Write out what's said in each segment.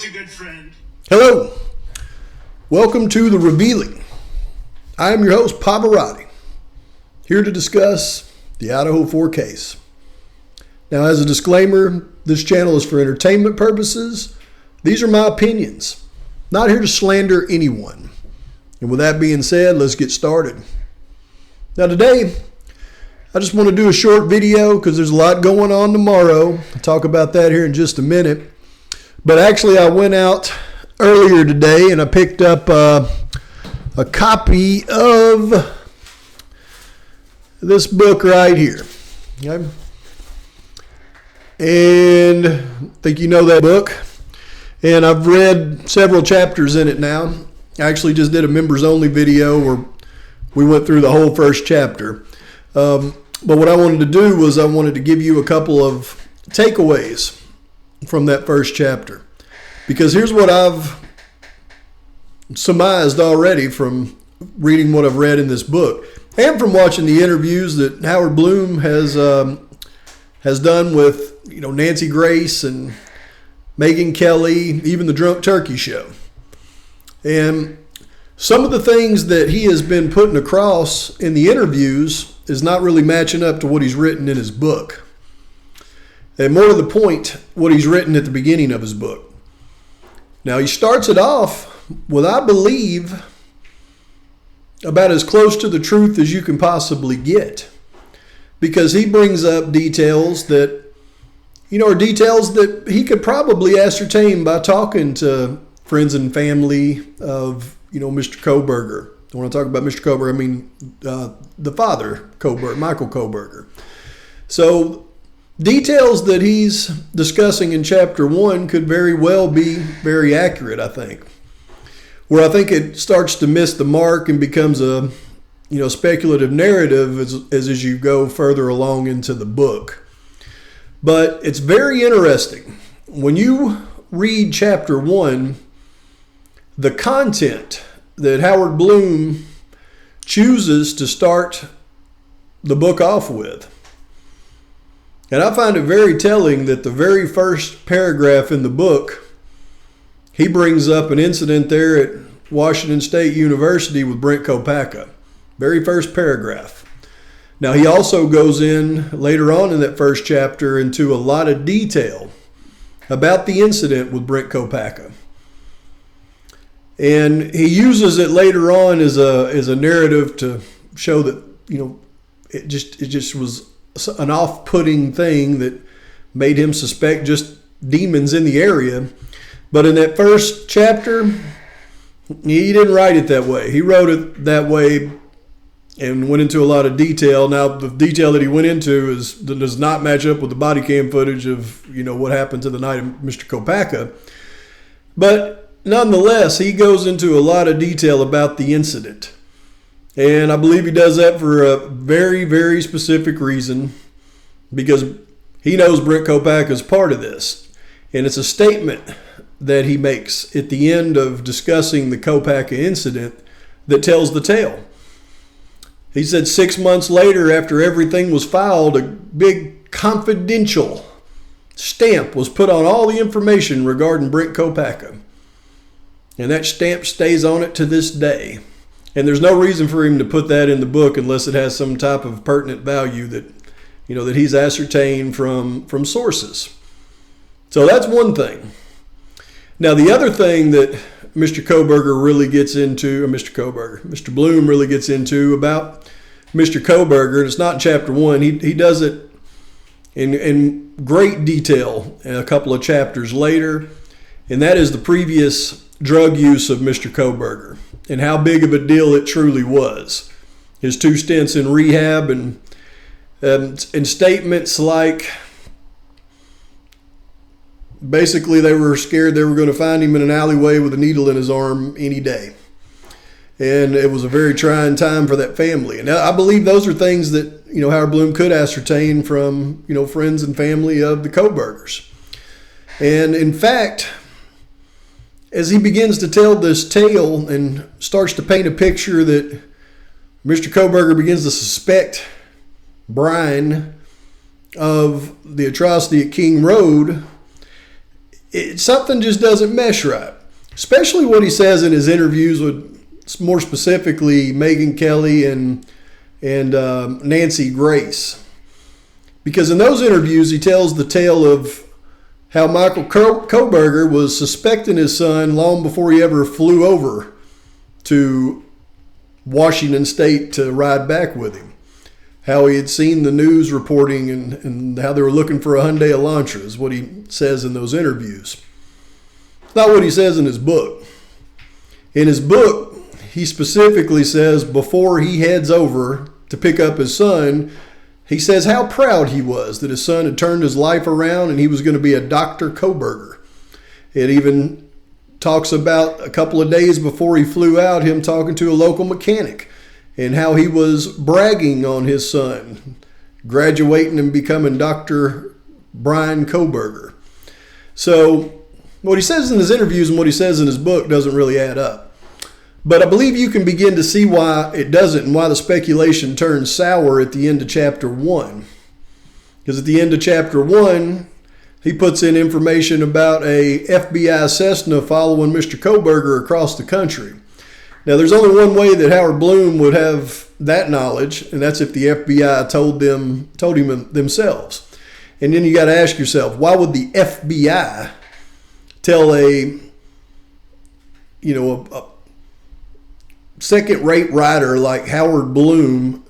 a good friend. Hello. Welcome to The Revealing. I am your host, Pavarotti, here to discuss the Idaho 4 case. Now, as a disclaimer, this channel is for entertainment purposes. These are my opinions. Not here to slander anyone. And with that being said, let's get started. Now today, I just want to do a short video because there's a lot going on tomorrow. I'll talk about that here in just a minute. But actually, I went out earlier today and I picked up a copy of this book right here. Okay? And I think you know that book. And I've read several chapters in it now. I actually just did a members only video where we went through the whole first chapter. But what I wanted to do was I wanted to give you a couple of takeaways from that first chapter. Because here's what I've surmised already from reading what I've read in this book and from watching the interviews that Howard Blum has done with Nancy Grace and Megyn Kelly, even the Drunk Turkey Show. And some of the things that he has been putting across in the interviews is not really matching up to what he's written in his book. And more to the point, what he's written at the beginning of his book. Now, he starts it off with, I believe, about as close to the truth as you can possibly get. Because he brings up details that are details that he could probably ascertain by talking to friends and family of, Mr. Kohberger. When I talk about Mr. Kohberger, I mean the father, Kohberger, Michael Kohberger. So details that he's discussing in chapter 1 could very well be very accurate, I think. Where I think it starts to miss the mark and becomes a speculative narrative as you go further along into the book. But it's very interesting. When you read chapter 1, the content that Howard Blum chooses to start the book off with. And I find it very telling that the very first paragraph in the book, he brings up an incident there at Washington State University with Brent Kopacka. Very first paragraph. Now, he also goes in later on in that first chapter into a lot of detail about the incident with Brent Kopacka. And he uses it later on as a narrative to show that, it just was an off-putting thing that made him suspect just demons in the area. But in that first chapter, he didn't write it that way. He wrote it that way and went into a lot of detail. Now, the detail that he went into does not match up with the body cam footage of, what happened to the night of Mr. Kopacka. But nonetheless, he goes into a lot of detail about the incident. And I believe he does that for a very, very specific reason, because he knows Brent Kopacka is part of this. And it's a statement that he makes at the end of discussing the Kopacka incident that tells the tale. He said 6 months later, after everything was filed, a big confidential stamp was put on all the information regarding Brent Kopacka. And that stamp stays on it to this day. And there's no reason for him to put that in the book unless it has some type of pertinent value that, that he's ascertained from sources. So that's one thing. Now, the other thing that Mr. Kohberger really gets into, Mr. Blum really gets into about Mr. Kohberger, and it's not in chapter 1. He does it in great detail in a couple of chapters later, and that is the previous drug use of Mr. Kohberger and how big of a deal it truly was. His 2 stints in rehab and statements like, basically, they were scared they were going to find him in an alleyway with a needle in his arm any day. And it was a very trying time for that family. And I believe those are things that, Howard Blum could ascertain from, friends and family of the Kohbergers. And in fact, as he begins to tell this tale and starts to paint a picture that Mr. Kohberger begins to suspect Bryan of the atrocity at King Road, something just doesn't mesh right. Especially what he says in his interviews with, more specifically, Megyn Kelly and Nancy Grace. Because in those interviews, he tells the tale of how Michael Kohberger was suspecting his son long before he ever flew over to Washington State to ride back with him. How he had seen the news reporting and how they were looking for a Hyundai Elantra is what he says in those interviews. It's not what he says in his book. In his book, he specifically says before he heads over to pick up his son, he says how proud he was that his son had turned his life around and he was going to be a Dr. Kohberger. It even talks about a couple of days before he flew out, him talking to a local mechanic and how he was bragging on his son, graduating and becoming Dr. Bryan Kohberger. So what he says in his interviews and what he says in his book doesn't really add up. But I believe you can begin to see why it doesn't and why the speculation turns sour at the end of chapter 1. Because at the end of chapter 1, he puts in information about a FBI Cessna following Mr. Kohberger across the country. Now, there's only one way that Howard Blum would have that knowledge, and that's if the FBI told him themselves. And then you got to ask yourself, why would the FBI tell a second-rate writer like Howard Blum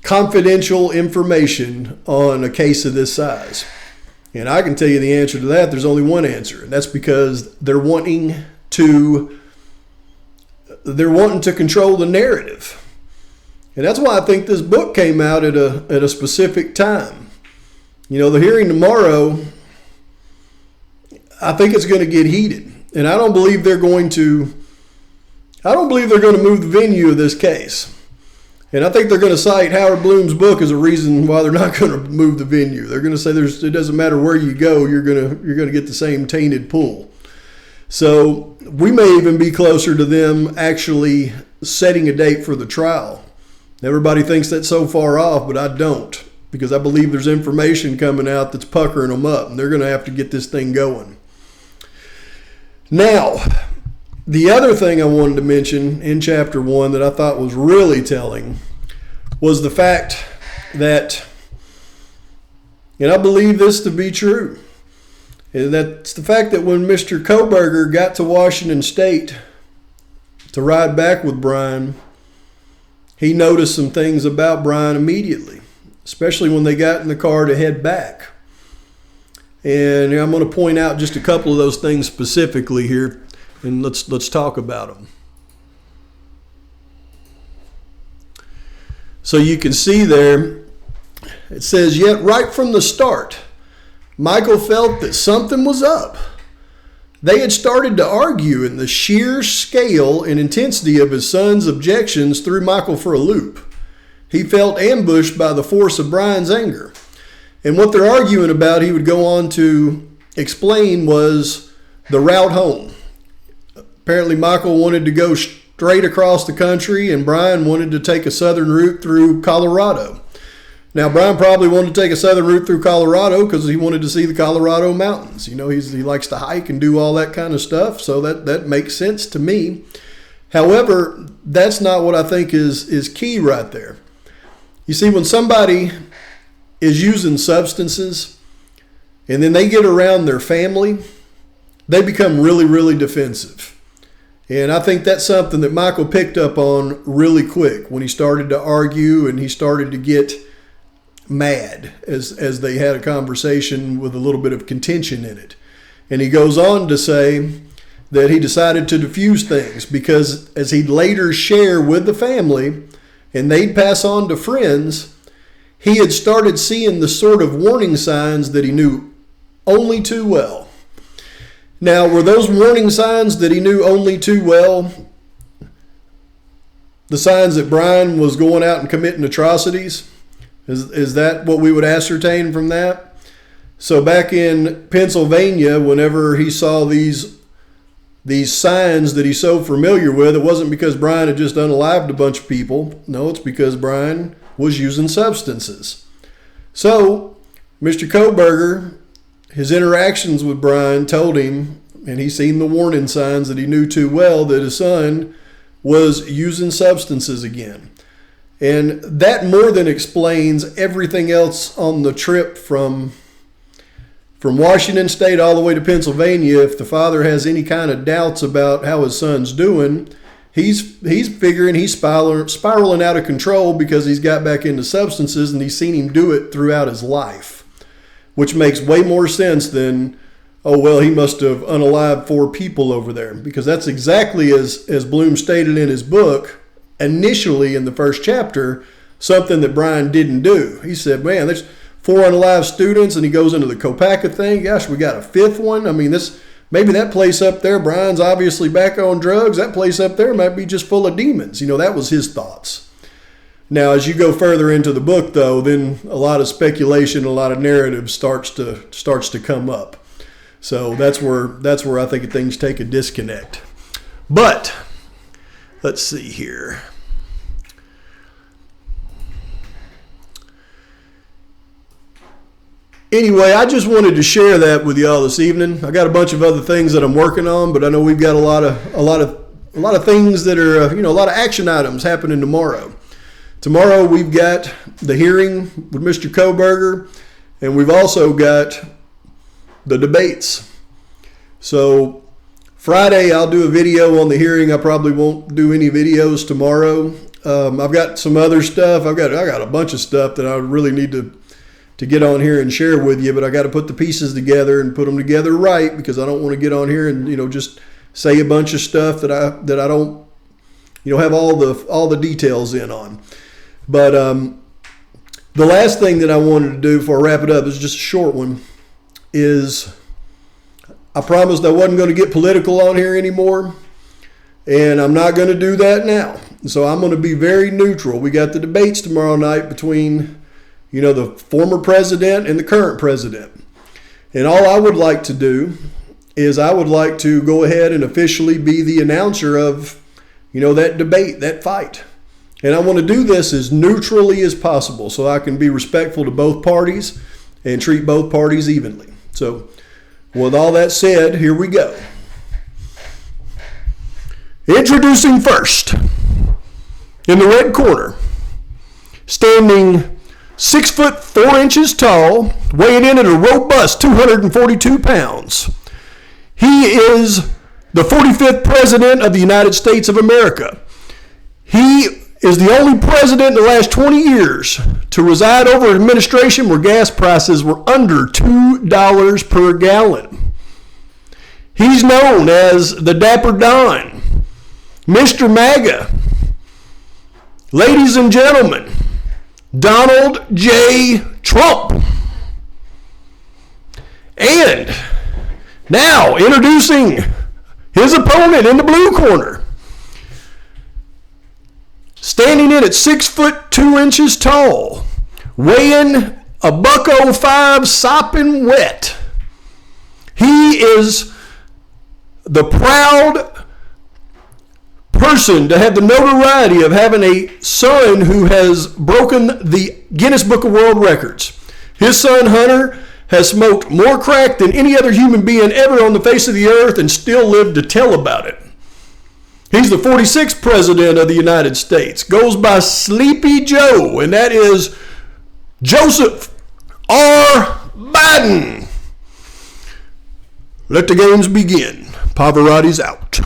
confidential information on a case of this size? And I can tell you the answer to that. There's only one answer, and that's because they're wanting to control the narrative. And that's why I think this book came out at a specific time. The hearing tomorrow, I think it's going to get heated. And I don't believe they're going to move the venue of this case. And I think they're going to cite Howard Blum's book as a reason why they're not going to move the venue. They're going to say it doesn't matter where you go, you're going to get the same tainted pool. So we may even be closer to them actually setting a date for the trial. Everybody thinks that's so far off, but I don't, because I believe there's information coming out that's puckering them up, and they're going to have to get this thing going. Now, the other thing I wanted to mention in chapter 1 that I thought was really telling was the fact that, and I believe this to be true, and that's the fact that when Mr. Kohberger got to Washington State to ride back with Bryan, he noticed some things about Bryan immediately, especially when they got in the car to head back. And I'm going to point out just a couple of those things specifically here, and let's talk about them. So you can see there, it says, yet right from the start, Michael felt that something was up. They had started to argue, and the sheer scale and intensity of his son's objections threw Michael for a loop. He felt ambushed by the force of Bryan's anger. And what they're arguing about, he would go on to explain, was the route home. Apparently Michael wanted to go straight across the country, and Bryan wanted to take a southern route through Colorado. Now, Bryan probably wanted to take a southern route through Colorado because he wanted to see the Colorado mountains. He likes to hike and do all that kind of stuff, so that makes sense to me. However, that's not what I think is key right there. You see, when somebody is using substances and then they get around their family, they become really, really defensive. And I think that's something that Michael picked up on really quick when he started to argue and he started to get mad as they had a conversation with a little bit of contention in it. And he goes on to say that he decided to diffuse things because, as he'd later share with the family and they'd pass on to friends, he had started seeing the sort of warning signs that he knew only too well. Now, were those warning signs that he knew only too well the signs that Bryan was going out and committing atrocities? Is that what we would ascertain from that? So back in Pennsylvania, whenever he saw these signs that he's so familiar with, it wasn't because Bryan had just unalived a bunch of people. No, it's because Bryan was using substances. So Mr. Kohberger his interactions with Bryan told him, and he's seen the warning signs that he knew too well, that his son was using substances again. And that more than explains everything else on the trip from Washington State all the way to Pennsylvania. If the father has any kind of doubts about how his son's doing, he's figuring he's spiraling out of control because he's got back into substances, and he's seen him do it throughout his life, which makes way more sense than, oh, well, he must have unalived 4 people over there, because that's exactly as Blum stated in his book initially in the first chapter, something that Bryan didn't do. He said, man, there's 4 unalived students, and he goes into the Kopacka thing. Gosh, we got a 5th one. I mean, maybe that place up there, Bryan's obviously back on drugs. That place up there might be just full of demons. That was his thoughts. Now, as you go further into the book, though, then a lot of speculation, a lot of narrative starts to come up. So that's where I think things take a disconnect. But let's see here. Anyway, I just wanted to share that with y'all this evening. I got a bunch of other things that I'm working on, but I know we've got a lot of things that are a lot of action items happening tomorrow. Tomorrow we've got the hearing with Mr. Kohberger, and we've also got the debates. So Friday I'll do a video on the hearing. I probably won't do any videos tomorrow. I've got some other stuff. I got a bunch of stuff that I really need to get on here and share with you, but I got to put the pieces together and put them together right, because I don't want to get on here and just say a bunch of stuff that I don't have all the details in on. But the last thing that I wanted to do before I wrap it up is just a short one. Is I promised I wasn't going to get political on here anymore, and I'm not going to do that now. So I'm going to be very neutral. We got the debates tomorrow night between the former president and the current president. And all I would like to do is I would like to go ahead and officially be the announcer of, that debate, that fight. And I want to do this as neutrally as possible so I can be respectful to both parties and treat both parties evenly. So with all that said, here we go. Introducing first, in the red corner, standing 6 foot 4 inches tall, weighing in at a robust 242 pounds. He is the 45th president of the United States of America. He is the only president in the last 20 years to reside over an administration where gas prices were under $2 per gallon. He's known as the Dapper Don, Mr. MAGA. Ladies and gentlemen, Donald J. Trump. And now introducing his opponent in the blue corner. Standing in at 6 foot 2 inches tall, weighing a $105, sopping wet. He is the proud person to have the notoriety of having a son who has broken the Guinness Book of World Records. His son Hunter has smoked more crack than any other human being ever on the face of the earth and still lived to tell about it. He's the 46th president of the United States. Goes by Sleepy Joe, and that is Joseph R. Biden. Let the games begin. Pavarotti's out.